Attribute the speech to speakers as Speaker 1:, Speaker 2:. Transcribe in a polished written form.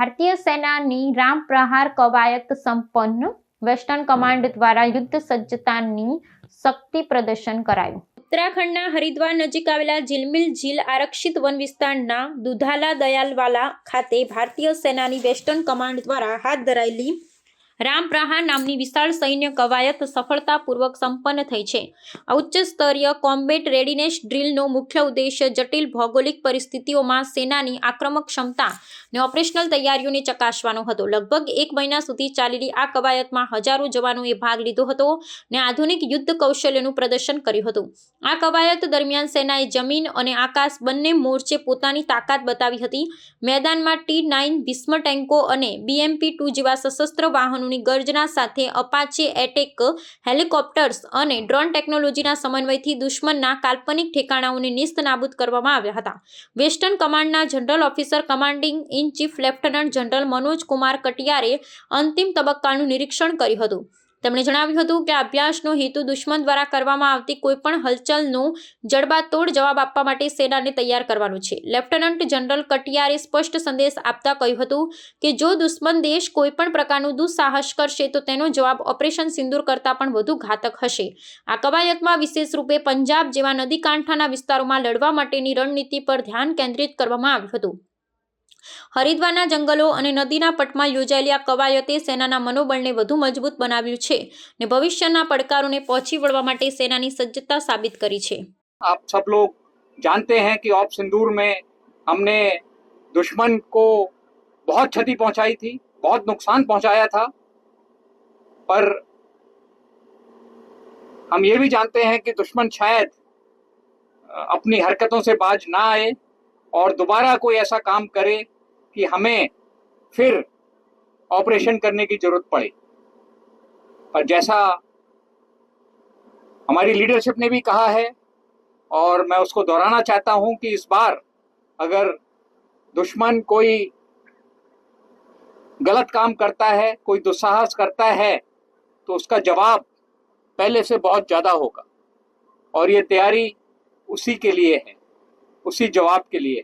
Speaker 1: ભારતીય સેનાની રામ પ્રહાર કવાયત સંપન્ન। વેસ્ટર્ન કમાન્ડ દ્વારા યુદ્ધ સજ્જતાની શક્તિ પ્રદર્શન કરાયું। ઉત્તરાખંડના હરિદ્વાર નજીક આવેલા ઝિલમિલ ઝીલ આરક્ષિત વન વિસ્તારના દુધાલા દયાલવાલા ખાતે ભારતીય સેનાની વેસ્ટર્ન કમાન્ડ દ્વારા હાથ ધરાયેલી રામ પ્રહાર નામની વિશાળ સૈન્ય કવાયત સફળતાપૂર્વક સંપન્ન થઈ છે। આ ઉચ્ચ સ્તરીય કોમ્બેટ રેડીનેસ ડ્રીલનો મુખ્ય ઉદ્દેશ્ય જટિલ ભૌગોલિક પરિસ્થિતિઓમાં સેનાની આક્રમક ક્ષમતા અને ઓપરેશનલ તૈયારીઓને ચકાસવાનો હતો। લગભગ 1 મહિના સુધી ચાલેલી આ કવાયતમાં હજારો જવાનોએ ભાગ લીધો હતો અને આધુનિક યુદ્ધ કૌશલ્યનું પ્રદર્શન કર્યું હતું। આ કવાયત દરમિયાન સેનાએ જમીન અને આકાશ બંને મોરચે પોતાની તાકાત બતાવી હતી। મેદાનમાં T-9 ભીષ્મ ટેન્કો અને BMP-2 જેવા સશસ્ત્ર વાહનોની ગર્જના સાથે અપાચે એટેક હેલિકોપ્ટર્સ અને ડ્રોન ટેકનોલોજીના સમન્વયથી દુશ્મનના કાલ્પનિક ઠેકાણાઓને નિસ્તનાબૂદ કરવામાં આવ્યા હતા। વેસ્ટર્ન કમાન્ડના general officer commanding in chief lieutenant general Manoj Kumar કટિયારે અંતિમ તબક્કાનું નિરીક્ષણ કર્યું હતું। તેમણે જણાવ્યું હતું કે આ અભ્યાસનો હેતુ દુશ્મન દ્વારા કરવામાં આવતી કોઈપણ હલચલનો જડબાતોડ જવાબ આપવા માટે સેનાને તૈયાર કરવાનો છે। લેફ્ટનન્ટ જનરલ કટિયારે સ્પષ્ટ સંદેશ આપતા કહ્યું હતું કે જો દુશ્મન દેશ કોઈપણ પ્રકારનું દુસ્સાહસ કરશે તો તેનો જવાબ ઓપરેશન સિંદૂર કરતાં પણ વધુ ઘાતક હશે। આ કવાયતમાં વિશેષ રૂપે પંજાબ જેવા નદી કાંઠાના વિસ્તારોમાં લડવા માટેની રણનીતિ પર ધ્યાન કેન્દ્રિત કરવામાં આવ્યું હતું। હરિદ્વારના જંગલો અને નદીના પટમાં યોજાયેલી આ કવાયતે સેનાના મનોબળને વધુ મજબૂત બનાવ્યું છે અને ભવિષ્યના પડકારોને પહોંચી વળવા માટે સેનાની સજ્જતા સાબિત કરી છે।
Speaker 2: आप सब लोग जानते हैं कि ऑप सिंदूर में हमने दुश्मन को बहुत क्षति पहुंचाई थी, बहुत नुकसान पहुंचाया था, पर हम ये भी जानते हैं कि दुश्मन शायद अपनी हरकतों से बाज ना आए और दोबारा कोई ऐसा काम करे कि हमें फिर ऑपरेशन करने की जरूरत पड़े। और जैसा हमारी लीडरशिप ने भी कहा है और मैं उसको दोहराना चाहता हूं कि इस बार अगर दुश्मन कोई गलत काम करता है, कोई दुस्साहस करता है, तो उसका जवाब पहले से बहुत ज़्यादा होगा और ये तैयारी उसी के लिए है, उसी जवाब के लिए।